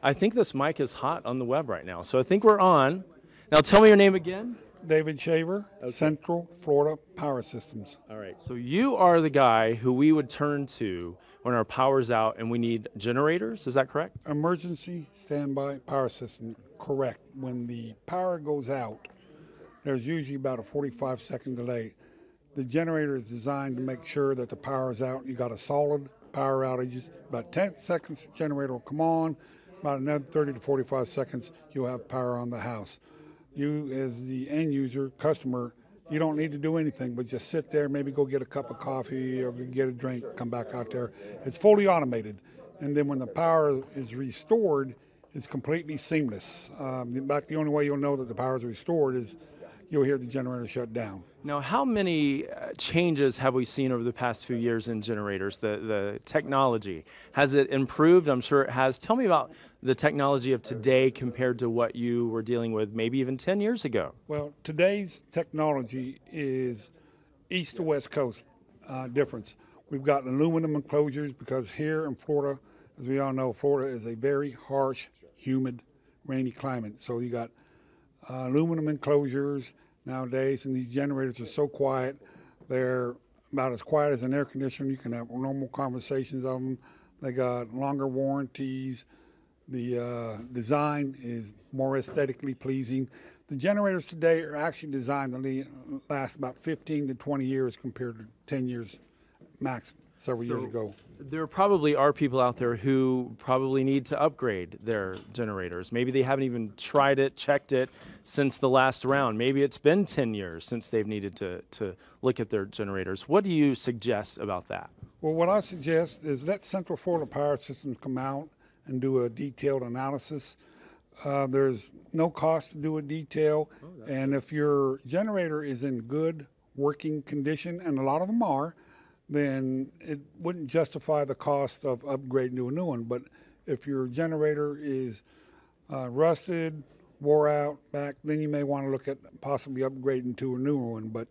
I think this mic is hot on the web right now, so I think we're on. Now tell me your name again. David Shaver, Central Florida Power Systems. All right, so you are the guy who we would turn to when our power's out and we need generators, is that correct? Emergency standby power system, correct. When the power goes out, there's usually about a 45-second delay. The generator is designed to make sure that the power is out. You got a solid power outage. About 10 seconds, the generator will come on. About another 30 to 45 seconds, you'll have power on the house. You, as the end user, customer, you don't need to do anything but just sit there, maybe go get a cup of coffee or get a drink, come back out there. It's fully automated. And then when the power is restored, it's completely seamless. In fact, the only way you'll know that the power is restored is you'll hear the generator shut down. Now, how many changes have we seen over the past few years in generators? The technology, has it improved? I'm sure it has. Tell me about the technology of today compared to what you were dealing with maybe even 10 years ago. Well, today's technology is east to west coast difference. We've got aluminum enclosures because here in Florida, as we all know, Florida is a very harsh, humid, rainy climate. So you got aluminum enclosures nowadays, and these generators are so quiet. They're about as quiet as an air conditioner. You can have normal conversations of them. They got longer warranties. The design is more aesthetically pleasing. The generators today are actually designed to last about 15 to 20 years compared to 10 years max several years ago. There probably are people out there who probably need to upgrade their generators. Maybe they haven't even tried it, checked it since the last round. Maybe it's been 10 years since they've needed to look at their generators. What do you suggest about that? Well, what I suggest is let Central Florida Power Systems come out and do a detailed analysis. There's no cost to do a detail, and if your generator is in good working condition, and a lot of them are, then it wouldn't justify the cost of upgrading to a new one. But if your generator is rusted, wore out, back, then you may want to look at possibly upgrading to a newer one. But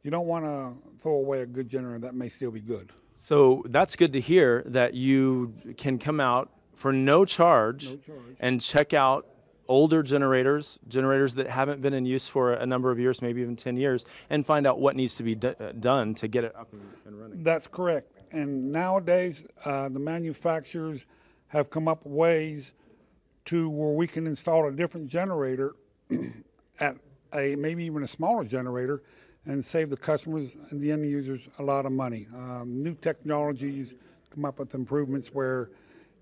you don't want to throw away a good generator that may still be good. So that's good to hear that you can come out for no charge and check out older generators that haven't been in use for a number of years, maybe even 10 years, and find out what needs to be done to get it up and running. That's correct. And nowadays, the manufacturers have come up with ways to where we can install a different generator at a maybe even a smaller generator and save the customers and the end users a lot of money. New technologies come up with improvements where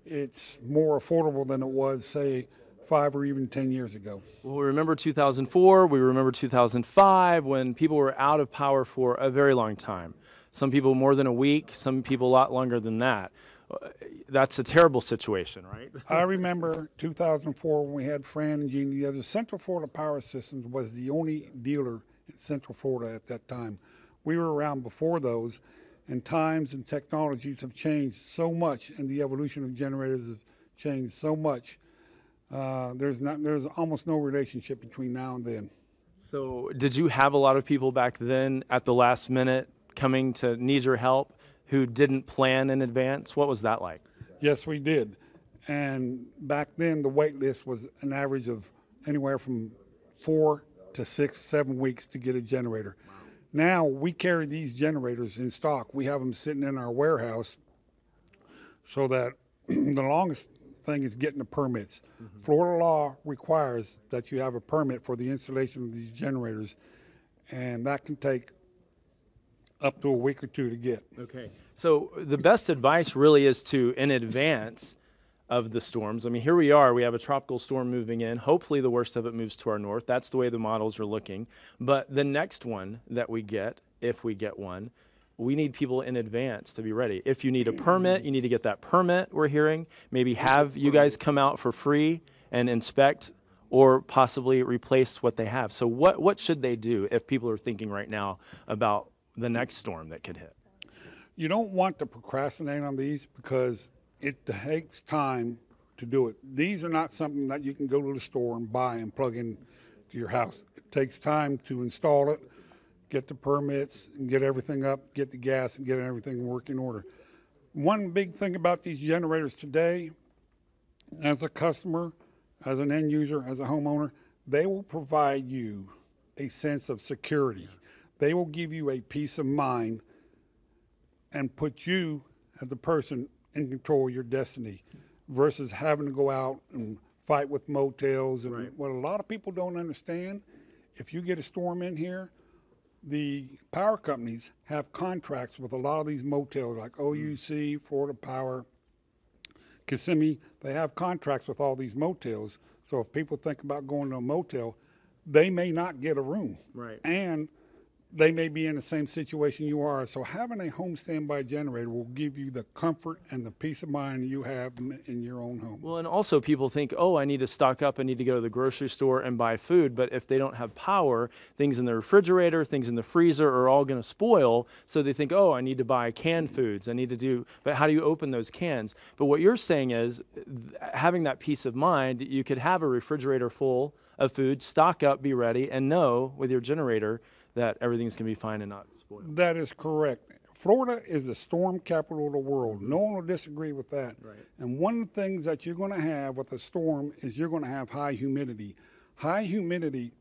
it's more affordable than it was, say, 5 or even 10 years ago. Well, we remember 2004, we remember 2005 when people were out of power for a very long time. Some people more than a week, some people a lot longer than that. That's a terrible situation, right? I remember 2004 when we had Fran and Jeannie together. Central Florida Power Systems was the only dealer in Central Florida at that time. We were around before those, and times and technologies have changed so much, and the evolution of generators has changed so much. There's almost no relationship between now and then. So did you have a lot of people back then at the last minute coming to need your help who didn't plan in advance? What was that like? Yes, we did. And back then, the wait list was an average of anywhere from 4 to 6, 7 weeks to get a generator. Now we carry these generators in stock. We have them sitting in our warehouse so that the longest thing is getting the permits. Florida law requires that you have a permit for the installation of these generators, and that can take up to a week or two to get. Okay. So the best advice really is to, in advance of the storms, I mean, here we are, we have a tropical storm moving in. Hopefully the worst of it moves to our north. That's the way the models are looking. But the next one that we get, if we get one, we need people in advance to be ready. If you need a permit, you need to get that permit, we're hearing. Maybe have you guys come out for free and inspect or possibly replace what they have. So what should they do if people are thinking right now about the next storm that could hit? You don't want to procrastinate on these because it takes time to do it. These are not something that you can go to the store and buy and plug in to your house. It takes time to install it, get the permits, and get everything up, get the gas, and get everything in working order. One big thing about these generators today, as a customer, as an end user, as a homeowner, they will provide you a sense of security. They will give you a peace of mind and put you as the person in control of your destiny versus having to go out and fight with motels. And Right. what a lot of people don't understand, if you get a storm in here, the power companies have contracts with a lot of these motels like OUC, Florida Power, Kissimmee. They have contracts with all these motels. So if people think about going to a motel, they may not get a room. Right. And they may be in the same situation you are. So having a home standby generator will give you the comfort and the peace of mind you have in your own home. Well, and also people think, oh, I need to stock up, I need to go to the grocery store and buy food. But if they don't have power, things in the refrigerator, things in the freezer are all going to spoil. So they think, oh, I need to buy canned foods. I need to do, but how do you open those cans? But what you're saying is having that peace of mind, you could have a refrigerator full of food, stock up, be ready, and know with your generator that everything's going to be fine and not spoiled. That is correct. Florida is the storm capital of the world. No one will disagree with that. Right. And one of the things that you're going to have with a storm is you're going to have high humidity. High humidity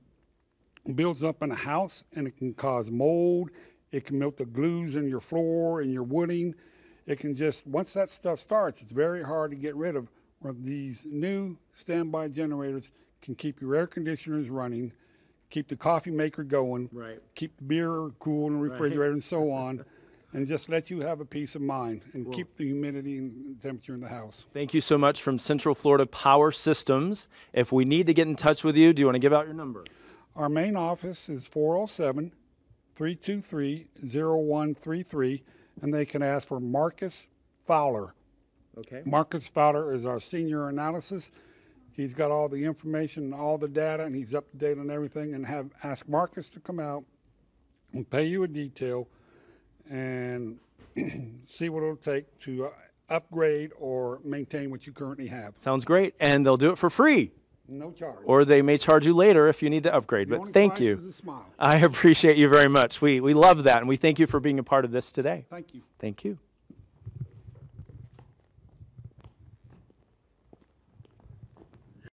builds up in a house and it can cause mold. It can melt the glues in your floor and your wooding. It can just, once that stuff starts, it's very hard to get rid of. Where these new standby generators can keep your air conditioners running, keep the coffee maker going, Right. keep the beer cool in the refrigerator and so on, and just let you have a peace of mind and keep the humidity and temperature in the house. Thank you so much from Central Florida Power Systems. If we need to get in touch with you, do you want to give out your number? Our main office is 407-323-0133, and they can ask for Marcus Fowler. Okay. Marcus Fowler is our senior analysis. He's got all the information and all the data, and he's up to date on everything. And ask Marcus to come out and pay you a detail and see what it'll take to upgrade or maintain what you currently have. Sounds great. And they'll do it for free. No charge. Or they may charge you later if you need to upgrade. The But only thank price you. is a smile. I appreciate you very much. We love that, and we thank you for being a part of this today. Thank you. Thank you.